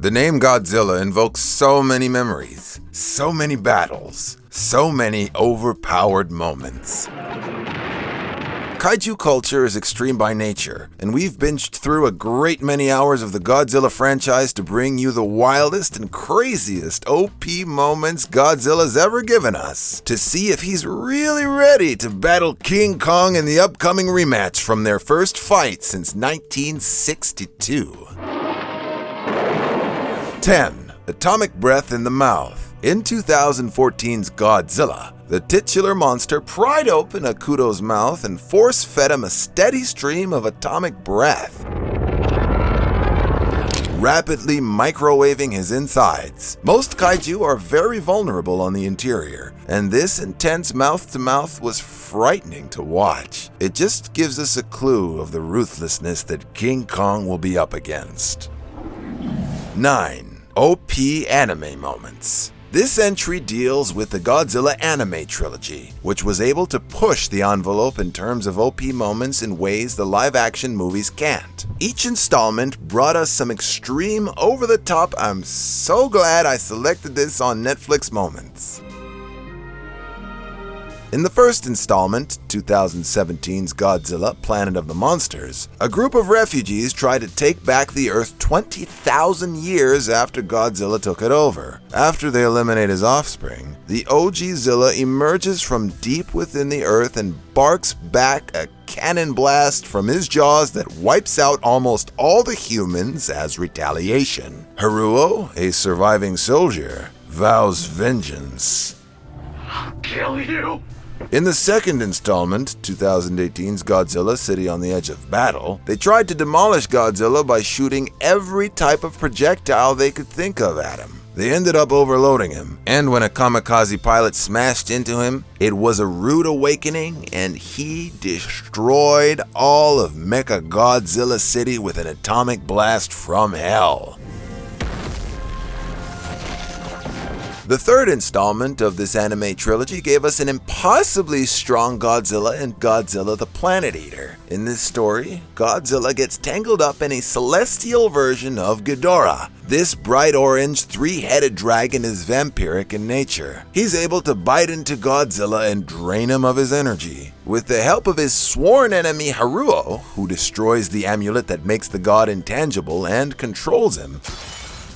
The name Godzilla invokes so many memories, so many battles, so many overpowered moments. Kaiju culture is extreme by nature, and we've binged through a great many hours of the Godzilla franchise to bring you the wildest and craziest OP moments Godzilla's ever given us, to see if he's really ready to battle King Kong in the upcoming rematch from their first fight since 1962. 10. Atomic breath in the mouth. In 2014's Godzilla, the titular monster pried open Akuto's mouth and force-fed him a steady stream of atomic breath, rapidly microwaving his insides. Most kaiju are very vulnerable on the interior, and this intense mouth-to-mouth was frightening to watch. It just gives us a clue of the ruthlessness that King Kong will be up against. 9. OP anime moments. This entry deals with the Godzilla anime trilogy, which was able to push the envelope in terms of OP moments in ways the live-action movies can't. Each installment brought us some extreme, over-the-top, I'm so glad I selected this on Netflix moments. In the first installment, 2017's Godzilla, Planet of the Monsters, a group of refugees try to take back the Earth 20,000 years after Godzilla took it over. After they eliminate his offspring, the OG-Zilla emerges from deep within the Earth and barks back a cannon blast from his jaws that wipes out almost all the humans as retaliation. Haruo, a surviving soldier, vows vengeance. I'll kill you! In the second installment, 2018's Godzilla, City on the Edge of Battle, they tried to demolish Godzilla by shooting every type of projectile they could think of at him. They ended up overloading him, and when a kamikaze pilot smashed into him, it was a rude awakening and he destroyed all of Mechagodzilla City with an atomic blast from hell. The third installment of this anime trilogy gave us an impossibly strong Godzilla and Godzilla the Planet Eater. In this story, Godzilla gets tangled up in a celestial version of Ghidorah. This bright orange, three-headed dragon is vampiric in nature. He's able to bite into Godzilla and drain him of his energy. With the help of his sworn enemy Haruo, who destroys the amulet that makes the god intangible and controls him,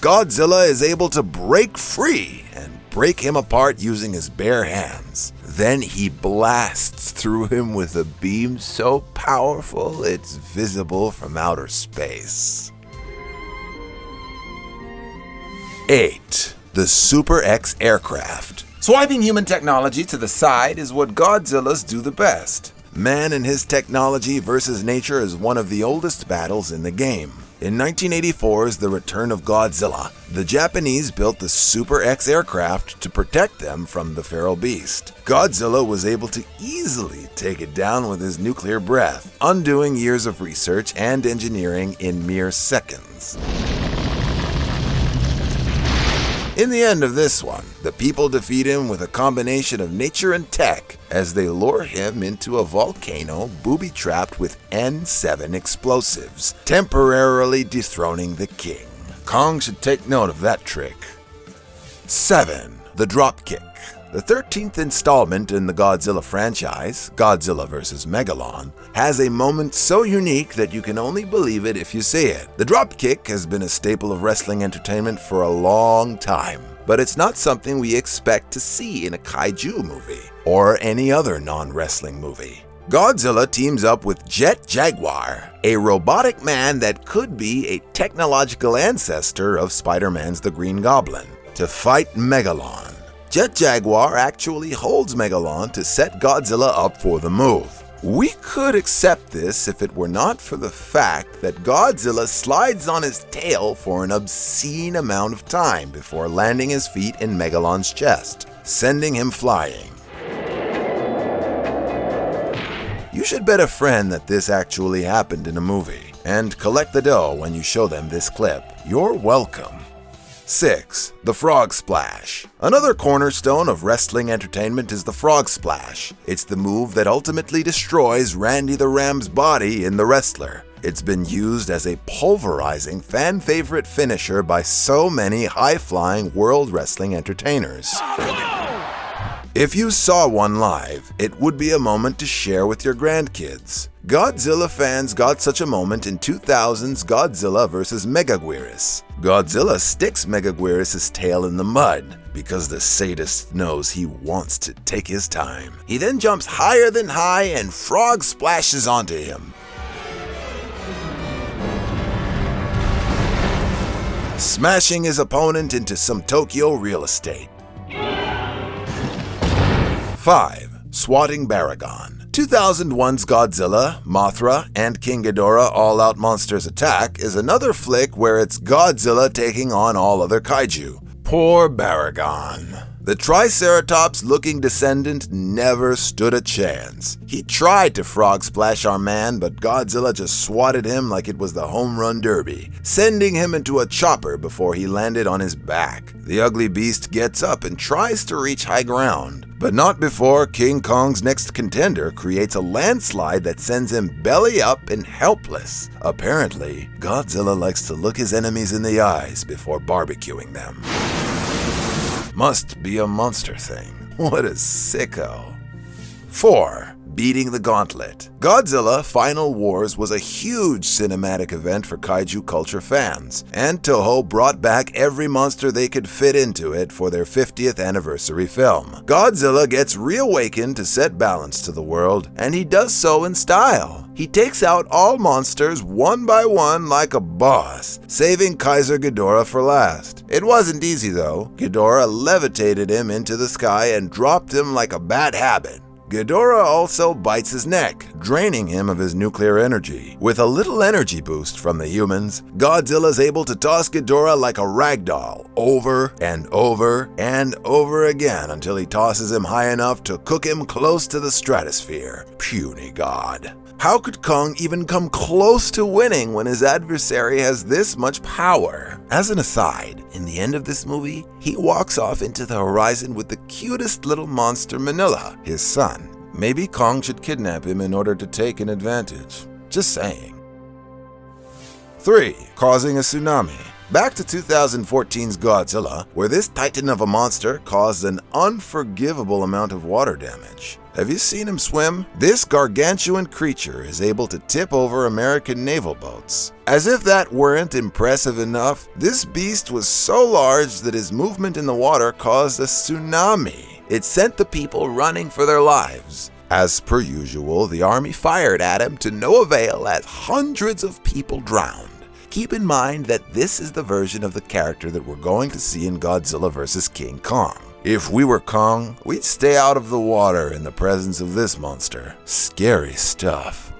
Godzilla is able to break free and break him apart using his bare hands. Then he blasts through him with a beam so powerful it's visible from outer space. 8. The Super X aircraft. Swiping human technology to the side is what Godzillas do the best. Man and his technology versus nature is one of the oldest battles in the game. In 1984's The Return of Godzilla, the Japanese built the Super X aircraft to protect them from the feral beast. Godzilla was able to easily take it down with his nuclear breath, undoing years of research and engineering in mere seconds. In the end of this one, the people defeat him with a combination of nature and tech as they lure him into a volcano booby-trapped with N7 explosives, temporarily dethroning the king. Kong should take note of that trick. 7. The Dropkick. The 13th installment in the Godzilla franchise, Godzilla vs. Megalon, has a moment so unique that you can only believe it if you see it. The dropkick has been a staple of wrestling entertainment for a long time, but it's not something we expect to see in a kaiju movie or any other non-wrestling movie. Godzilla teams up with Jet Jaguar, a robotic man that could be a technological ancestor of Spider-Man's The Green Goblin, to fight Megalon. Jet Jaguar actually holds Megalon to set Godzilla up for the move. We could accept this if it were not for the fact that Godzilla slides on his tail for an obscene amount of time before landing his feet in Megalon's chest, sending him flying. You should bet a friend that this actually happened in a movie, and collect the dough when you show them this clip. You're welcome. 6. The Frog Splash. Another cornerstone of wrestling entertainment is the Frog Splash. It's the move that ultimately destroys Randy the Ram's body in The Wrestler. It's been used as a pulverizing fan-favorite finisher by so many high-flying world wrestling entertainers. If you saw one live, it would be a moment to share with your grandkids. Godzilla fans got such a moment in 2000's Godzilla vs. Megaguirus. Godzilla sticks Megaguirus' tail in the mud because the sadist knows he wants to take his time. He then jumps higher than high and frog splashes onto him, smashing his opponent into some Tokyo real estate. 5. Swatting Baragon. 2001's Godzilla, Mothra, and King Ghidorah All-Out Monsters Attack is another flick where it's Godzilla taking on all other kaiju. Poor Baragon. The Triceratops-looking descendant never stood a chance. He tried to frog splash our man, but Godzilla just swatted him like it was the home run derby, sending him into a chopper before he landed on his back. The ugly beast gets up and tries to reach high ground, but not before King Kong's next contender creates a landslide that sends him belly up and helpless. Apparently, Godzilla likes to look his enemies in the eyes before barbecuing them. Must be a monster thing. What a sicko. 4. Beating the Gauntlet. Godzilla Final Wars was a huge cinematic event for kaiju culture fans, and Toho brought back every monster they could fit into it for their 50th anniversary film. Godzilla gets reawakened to set balance to the world, and he does so in style. He takes out all monsters one by one like a boss, saving Kaiser Ghidorah for last. It wasn't easy though. Ghidorah levitated him into the sky and dropped him like a bad habit. Ghidorah also bites his neck, draining him of his nuclear energy. With a little energy boost from the humans, Godzilla's able to toss Ghidorah like a ragdoll, over and over and over again until he tosses him high enough to cook him close to the stratosphere. Puny god. How could Kong even come close to winning when his adversary has this much power? As an aside, in the end of this movie, he walks off into the horizon with the cutest little monster Manila, his son. Maybe Kong should kidnap him in order to take an advantage. Just saying. 3. Causing a tsunami. Back to 2014's Godzilla, where this titan of a monster caused an unforgivable amount of water damage. Have you seen him swim? This gargantuan creature is able to tip over American naval boats. As if that weren't impressive enough, this beast was so large that his movement in the water caused a tsunami. It sent the people running for their lives. As per usual, the army fired at him to no avail as hundreds of people drowned. Keep in mind that this is the version of the character that we're going to see in Godzilla vs. King Kong. If we were Kong, we'd stay out of the water in the presence of this monster. Scary stuff.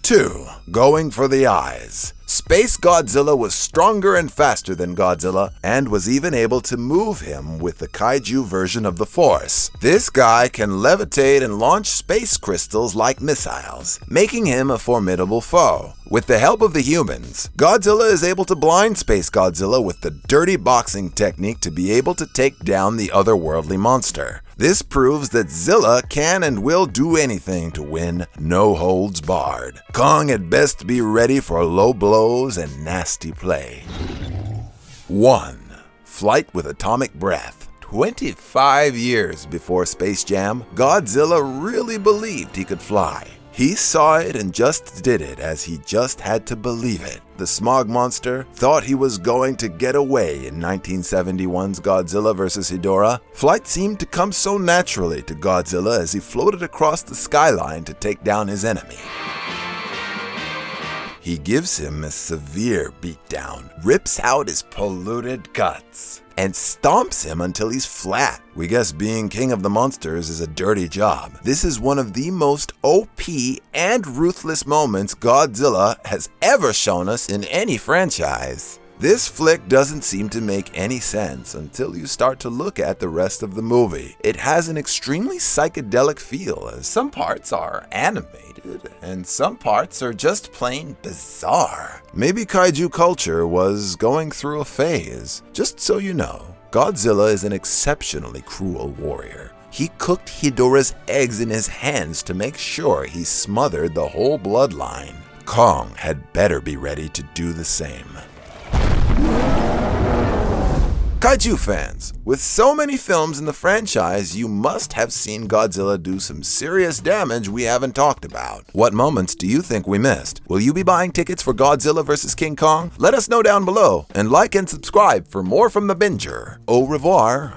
2. Going for the eyes. Space Godzilla was stronger and faster than Godzilla, and was even able to move him with the kaiju version of the Force. This guy can levitate and launch space crystals like missiles, making him a formidable foe. With the help of the humans, Godzilla is able to blind Space Godzilla with the dirty boxing technique to be able to take down the otherworldly monster. This proves that Zilla can and will do anything to win, no holds barred. Kong had best be ready for low blows and nasty play. 1. Flight with atomic breath. 25 years before Space Jam, Godzilla really believed he could fly. He saw it and just did it as he just had to believe it. The smog monster thought he was going to get away in 1971's Godzilla vs. Ghidorah. Flight seemed to come so naturally to Godzilla as he floated across the skyline to take down his enemy. He gives him a severe beatdown, rips out his polluted guts, and stomps him until he's flat. We guess being king of the monsters is a dirty job. This is one of the most OP and ruthless moments Godzilla has ever shown us in any franchise. This flick doesn't seem to make any sense until you start to look at the rest of the movie. It has an extremely psychedelic feel, as some parts are animated and some parts are just plain bizarre. Maybe kaiju culture was going through a phase. Just so you know, Godzilla is an exceptionally cruel warrior. He cooked Ghidorah's eggs in his hands to make sure he smothered the whole bloodline. Kong had better be ready to do the same. Kaiju fans, with so many films in the franchise, you must have seen Godzilla do some serious damage we haven't talked about. What moments do you think we missed? Will you be buying tickets for Godzilla vs. King Kong? Let us know down below, and like and subscribe for more from the Binger. Au revoir.